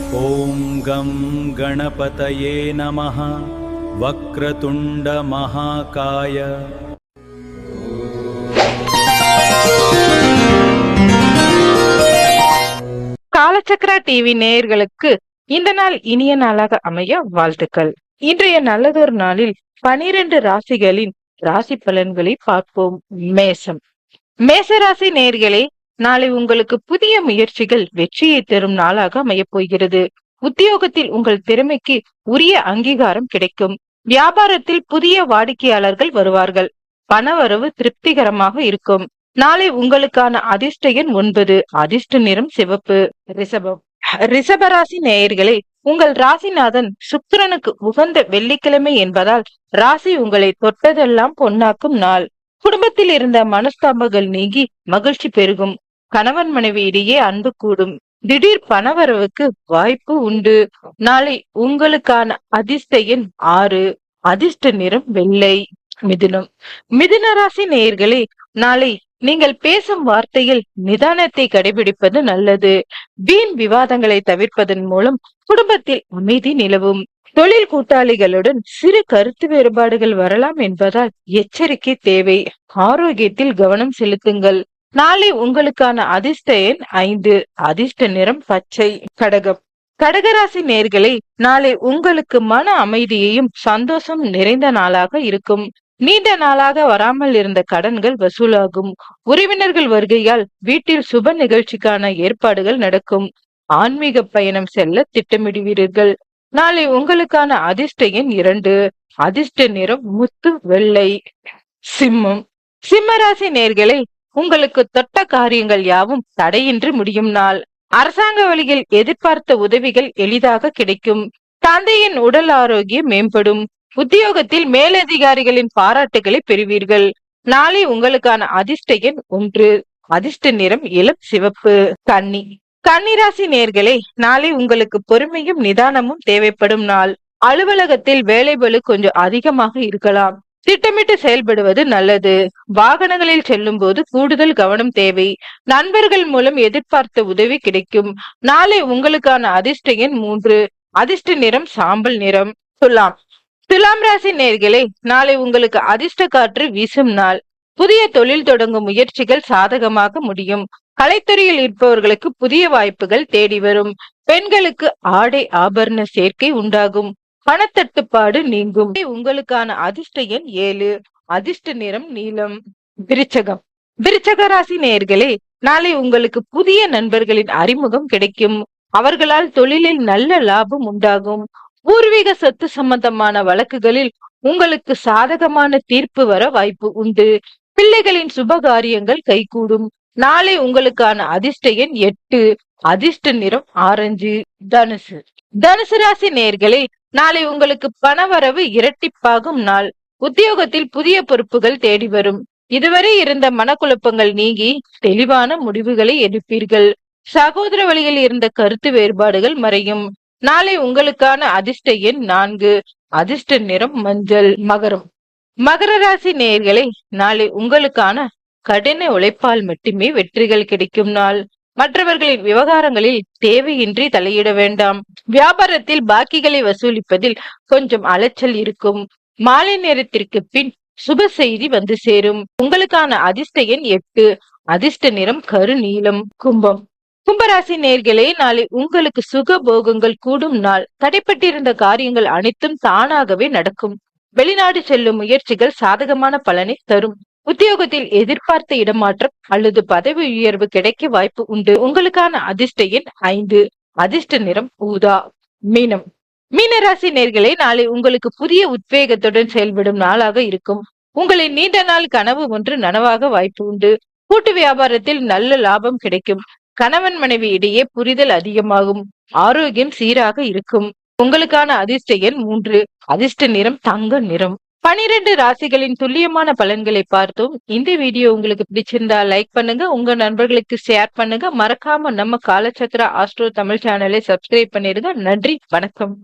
ॐ गं गणपतये नमः। वक्रतुण्ड महाकाय। காலச்சக்கரா டிவி நேயர்களுக்கு இந்த நாள் இனிய நாளாக அமைய வாழ்த்துக்கள். இன்றைய நல்லதொரு நாளில் 12 ராசிகளின் ராசி பலன்களை பார்ப்போம். மேசம். மேச ராசி நேயர்களே, நாளை உங்களுக்கு புதிய முயற்சிகள் வெற்றியை தரும் நாளாக அமையப் போகிறது. உத்தியோகத்தில் உங்கள் திறமைக்கு உரிய அங்கீகாரம் கிடைக்கும். வியாபாரத்தில் புதிய வாடிக்கையாளர்கள் வருவார்கள். பணவரவு திருப்திகரமாக இருக்கும். நாளை உங்களுக்கான அதிர்ஷ்ட எண் 9. அதிர்ஷ்ட நிறம் சிவப்பு. ரிஷபம். ரிஷபராசி நேயர்களே, உங்கள் ராசிநாதன் சுக்கிரனுக்கு உகந்த வெள்ளிக்கிழமை என்பதால் ராசி உங்களை தொட்டதெல்லாம் பொன்னாக்கும் நாள். குடும்பத்தில் இருந்த மனஸ்தாபங்கள் நீங்கி மகிழ்ச்சி பெருகும். கணவன் மனைவி இடையே அன்பு கூடும். திடீர் பணவரவுக்கு வாய்ப்பு உண்டு. நாளை உங்களுக்கான அதிர்ஷ்ட எண் 6. அதிர்ஷ்ட நிறம் வெள்ளை. மிதுனம். மிதுன ராசி நேயர்களே, நாளை நீங்கள் பேசும் வார்த்தையில் நிதானத்தை கடைபிடிப்பது நல்லது. வீண் விவாதங்களை தவிர்ப்பதன் மூலம் குடும்பத்தில் அமைதி நிலவும். தொழில் கூட்டாளிகளுடன் சிறு கருத்து வேறுபாடுகள் வரலாம் என்பதால் எச்சரிக்கை தேவை. ஆரோக்கியத்தில் கவனம் செலுத்துங்கள். நாளை உங்களுக்கான அதிர்ஷ்ட எண் 5. அதிர்ஷ்ட நிறம் பச்சை. கடகம். கடகராசி நேயர்களே, நாளை உங்களுக்கு மன அமைதியையும் சந்தோஷம் நிறைந்த நாளாக இருக்கும். நீண்ட நாளாக வராமல் இருந்த கடன்கள் வசூலாகும். உறவினர்கள் வருகையால் வீட்டில் சுப நிகழ்ச்சிக்கான ஏற்பாடுகள் நடக்கும். ஆன்மீக பயணம் செல்ல திட்டமிடுவீர்கள். நாளை உங்களுக்கான அதிர்ஷ்ட எண் 2. அதிர்ஷ்ட நிறம் முத்து வெள்ளை. சிம்மம். சிம்மராசி நேயர்களே, உங்களுக்கு தொட்ட காரியங்கள் யாவும் தடையின்றி முடியும் நாள். அரசாங்க வழியில் எதிர்பார்த்த உதவிகள் எளிதாக கிடைக்கும். தந்தையின் உடல் ஆரோக்கியம் மேம்படும். உத்தியோகத்தில் மேலதிகாரிகளின் பாராட்டுகளை பெறுவீர்கள். நாளை உங்களுக்கான அதிர்ஷ்ட எண் 1. அதிர்ஷ்ட நிறம் இளம் சிவப்பு. கன்னி. கன்னிராசி நேயர்களே, நாளை உங்களுக்கு பொறுமையும் நிதானமும் தேவைப்படும் நாள். அலுவலகத்தில் வேலைபளு கொஞ்சம் அதிகமாக இருக்கலாம். திட்டமிட்டு செயல்படுவது நல்லது. வாகனங்களில் செல்லும் போது கூடுதல் கவனம் தேவை. நண்பர்கள் மூலம் எதிர்பார்த்த உதவி கிடைக்கும். நாளை உங்களுக்கான அதிர்ஷ்ட எண் 3. அதிர்ஷ்ட நிறம் சாம்பல் நிறம். துலாம். துலாம் ராசி நேயர்களே, நாளை உங்களுக்கு அதிர்ஷ்ட காற்று வீசும் நாள். புதிய தொழில் தொடங்கும் முயற்சிகள் சாதகமாக முடியும். கலைத்துறையில் இருப்பவர்களுக்கு புதிய வாய்ப்புகள் தேடி வரும். பெண்களுக்கு ஆடை ஆபரண சேர்க்கை உண்டாகும். பணத்தட்டுப்பாடு நீங்கும். உங்களுக்கான அதிர்ஷ்ட எண் 7. அதிர்ஷ்ட நிறம் நீலம். விருச்சகம். விருச்சக ராசி நேயர்களே, நாளை உங்களுக்கு புதிய நண்பர்களின் அறிமுகம் கிடைக்கும். அவர்களால் தொழிலில் நல்ல லாபம் உண்டாகும். பூர்வீக சொத்து சம்பந்தமான வழக்குகளில் உங்களுக்கு சாதகமான தீர்ப்பு வர வாய்ப்பு உண்டு. பிள்ளைகளின் சுப காரியங்கள் கைகூடும். நாளை உங்களுக்கான அதிர்ஷ்ட எண் 8. அதிர்ஷ்ட நிறம் ஆரஞ்சு. தனுசு. தனுசு ராசி நேயர்களே, நாளை உங்களுக்கு பணவரவு இரட்டிப்பாகும் நாள். உத்தியோகத்தில் புதிய பொறுப்புகள் தேடி வரும். இதுவரை இருந்த மனக்குழப்பங்கள் நீங்கி தெளிவான முடிவுகளை எடுப்பீர்கள். சகோதர வழியில் இருந்த கருத்து வேறுபாடுகள் மறையும். நாளை உங்களுக்கான அதிர்ஷ்ட எண் 4. அதிர்ஷ்ட நிறம் மஞ்சள். மகரம். மகர ராசி நேயர்களே, நாளை உங்களுக்கான கடின உழைப்பால் மட்டுமே வெற்றிகள் கிடைக்கும் நாள். மற்றவர்களின் விவகாரங்களில் தேவையின்றி தலையிட வேண்டாம். வியாபாரத்தில் பாக்கிகளை வசூலிப்பதில் கொஞ்சம் அலைச்சல் இருக்கும். மாலை நேரத்திற்கு பின் சுப செய்தி வந்து சேரும். உங்களுக்கான அதிர்ஷ்ட எண் 8. அதிர்ஷ்ட நிறம் கரு நீலம். கும்பம். கும்பராசி நேயர்களே, நாளை உங்களுக்கு சுக போகங்கள் கூடும் நாள். தடைப்பட்டிருந்த காரியங்கள் அனைத்தும் தானாகவே நடக்கும். வெளிநாடு செல்லும் முயற்சிகள் சாதகமான பலனை தரும். உத்தியோகத்தில் எதிர்பார்த்த இடமாற்றம் அல்லது பதவி உயர்வு கிடைக்க வாய்ப்பு உண்டு. உங்களுக்கான அதிர்ஷ்ட எண் 5. அதிர்ஷ்ட நிறம் ஊதா. மீனம். மீனராசி நேயர்களே, நாளை உங்களுக்கு புதிய உத்வேகத்துடன் செயல்படும் நாளாக இருக்கும். உங்களின் நீண்ட நாள் கனவு ஒன்று நனவாக வாய்ப்பு உண்டு. கூட்டு வியாபாரத்தில் நல்ல லாபம் கிடைக்கும். கணவன் மனைவி இடையே புரிதல் அதிகமாகும். ஆரோக்கியம் சீராக இருக்கும். உங்களுக்கான அதிர்ஷ்ட எண் 3. அதிர்ஷ்ட நிறம் தங்க நிறம். 12 ராசிகளின் துல்லியமான பலன்களை பார்த்தோம். இந்த வீடியோ உங்களுக்கு பிடிச்சிருந்தா லைக் பண்ணுங்க, உங்க நண்பர்களுக்கு ஷேர் பண்ணுங்க. மறக்காம நம்ம காலச்சக்கரா ஆஸ்ட்ரோ தமிழ் சேனலை சப்ஸ்கிரைப் பண்ணிடுங்க. நன்றி, வணக்கம்.